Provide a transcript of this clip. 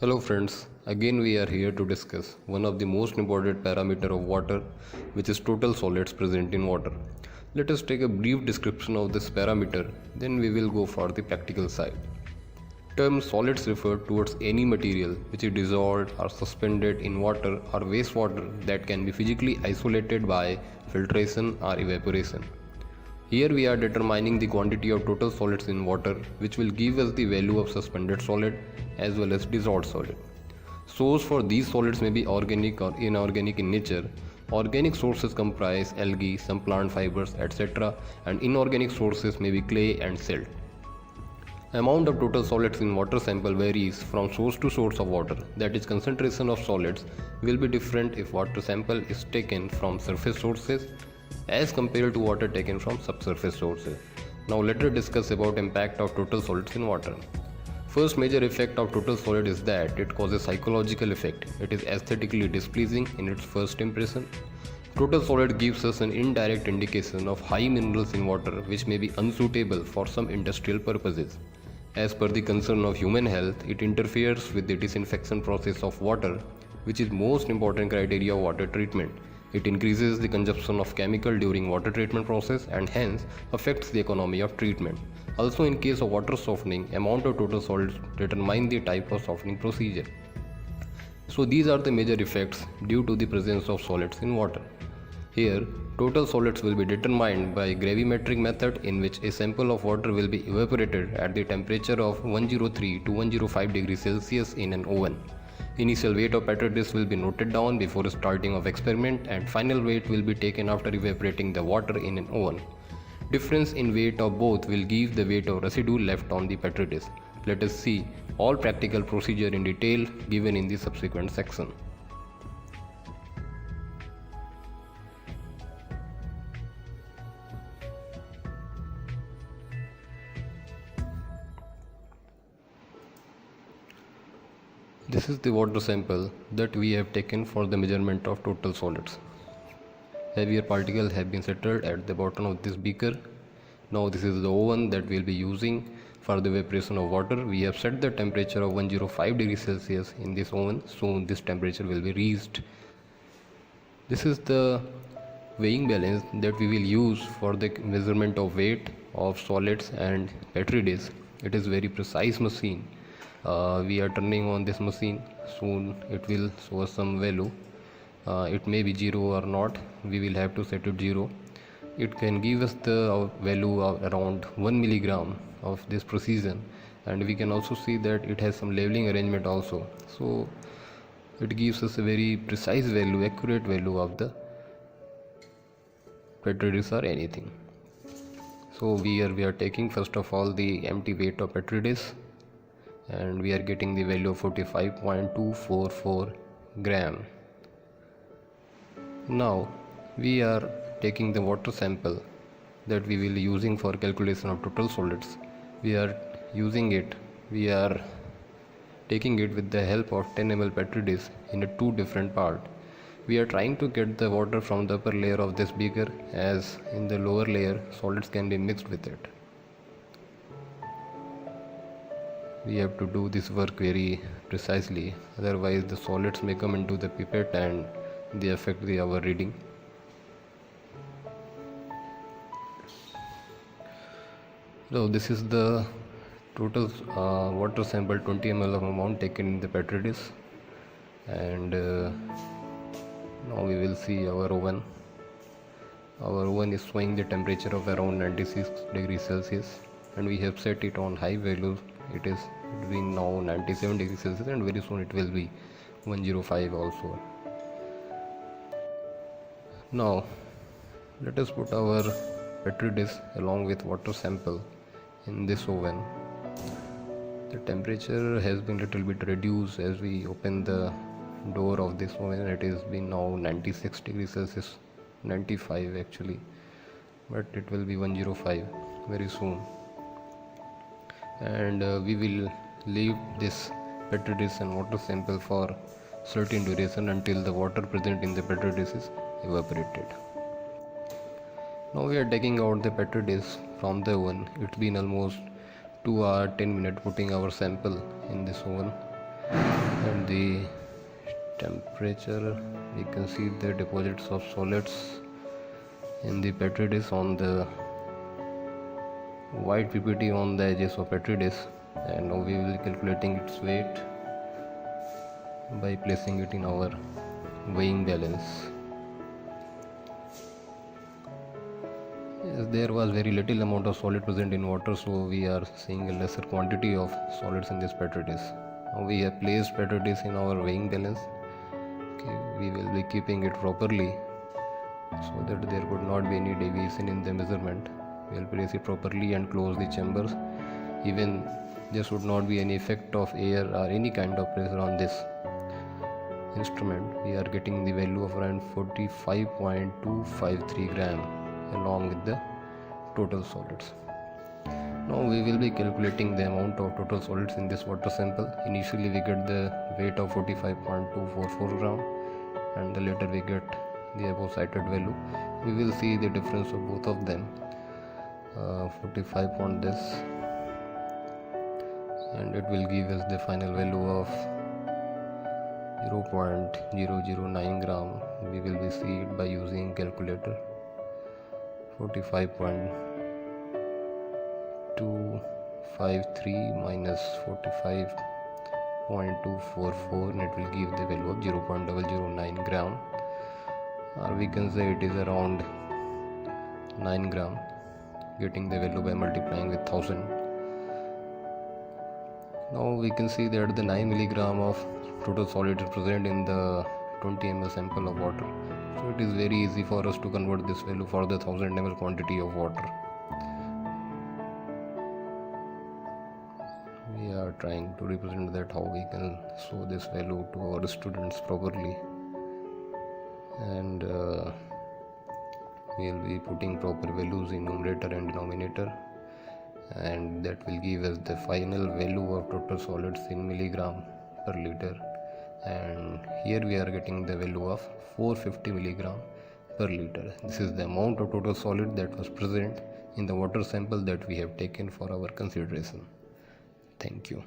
Hello friends, again we are here to discuss one of the most important parameter of water, which is total solids present in water. Let us take a brief description of this parameter, then we will go for the practical side. Term solids refer towards any material which is dissolved or suspended in water or wastewater that can be physically isolated by filtration or evaporation. Here we are determining the quantity of total solids in water, which will give us the value of suspended solid as well as dissolved solid. Source for these solids may be organic or inorganic in nature. Organic sources comprise algae, some plant fibers, etc., and inorganic sources may be clay and silt. Amount of total solids in water sample varies from source to source of water, that is, concentration of solids will be different if water sample is taken from surface sources as compared to water taken from subsurface sources. Now let us discuss about impact of total solids in water. First major effect of total solid is that it causes psychological effect. It is aesthetically displeasing in its first impression. Total solid gives us an indirect indication of high minerals in water which may be unsuitable for some industrial purposes. As per the concern of human health, it interferes with the disinfection process of water, which is most important criteria of water treatment. It increases the consumption of chemical during water treatment process and hence affects the economy of treatment. Also, in case of water softening, amount of total solids determine the type of softening procedure. So these are the major effects due to the presence of solids in water. Here, total solids will be determined by gravimetric method, in which a sample of water will be evaporated at the temperature of 103 to 105 degrees Celsius in an oven. Initial weight of petri dish will be noted down before starting of experiment, and final weight will be taken after evaporating the water in an oven. Difference in weight of both will give the weight of residue left on the petri dish. Let us see all practical procedure in detail given in the subsequent section. This is the water sample that we have taken for the measurement of total solids. Heavier particles have been settled at the bottom of this beaker. Now this is the oven that we will be using for the evaporation of water. We have set the temperature of 105 degrees Celsius in this oven. Soon this temperature will be reached. This is the weighing balance that we will use for the measurement of weight of solids and petri dish. It is very precise machine. We are turning on this machine. Soon it will show us some value. It may be 0 or not. We will have to set it 0. It can give us the value of around 1 milligram of this precision, and we can also see that it has some leveling arrangement also. So it gives us a very precise value, accurate value of the petri dish or anything. So we are taking first of all the empty weight of petri dish, and we are getting the value of 45.244 gram. Now we are taking the water sample that we will be using for calculation of total solids. We are taking it with the help of 10 ml petri dish in two different parts. We are trying to get the water from the upper layer of this beaker, as in the lower layer solids can be mixed with it. We have to do this work very precisely, otherwise the solids may come into the pipette and they affect our reading. So this is the total water sample, 20 ml of amount taken in the petri dish, and now we will see our oven. Our oven is showing the temperature of around 96 degrees Celsius, and we have set it on high value. It is between now 97 degrees Celsius, and very soon it will be 105 also. Now let us put our petri dish along with water sample in this oven. The temperature has been little bit reduced as we open the door of this oven. It has been now 96 degrees Celsius, 95 actually, but it will be 105 very soon. And we will leave this petri dish and water sample for certain duration until the water present in the petri dish is evaporated. Now we are taking out the petri dish from the oven. It's been almost 2 hours 10 minutes putting our sample in this oven. At the temperature, we can see the deposits of solids in the petri dish on the white PPT on the edges of petri dish, and now we will be calculating its weight by placing it in our weighing balance. Yes, there was very little amount of solid present in water, so we are seeing a lesser quantity of solids in this petri dish. Now we have placed petri dish in our weighing balance. Okay, we will be keeping it properly so that there could not be any deviation in the measurement. We will place it properly and close the chambers. Even there should not be any effect of air or any kind of pressure on this instrument. We are getting the value of around 45.253 gram along with the total solids. Now we will be calculating the amount of total solids in this water sample. Initially we get the weight of 45.244 gram, and later we get the above cited value. We will see the difference of both of them. 45 on this, and it will give us the final value of 0.009 gram. We will be see it by using calculator. 45.253 minus 45.244, and it will give the value of 0.009 gram, or we can say it is around 9 gram, getting the value by multiplying with 1000. Now we can see that the 9 milligram of total solid is present in the 20 ml sample of water. So it is very easy for us to convert this value for the 1000 ml quantity of water. We are trying to represent that how we can show this value to our students properly, and we will be putting proper values in numerator and denominator, and that will give us the final value of total solids in milligram per liter. And here we are getting the value of 450 milligram per liter. This is the amount of total solid that was present in the water sample that we have taken for our consideration. Thank you.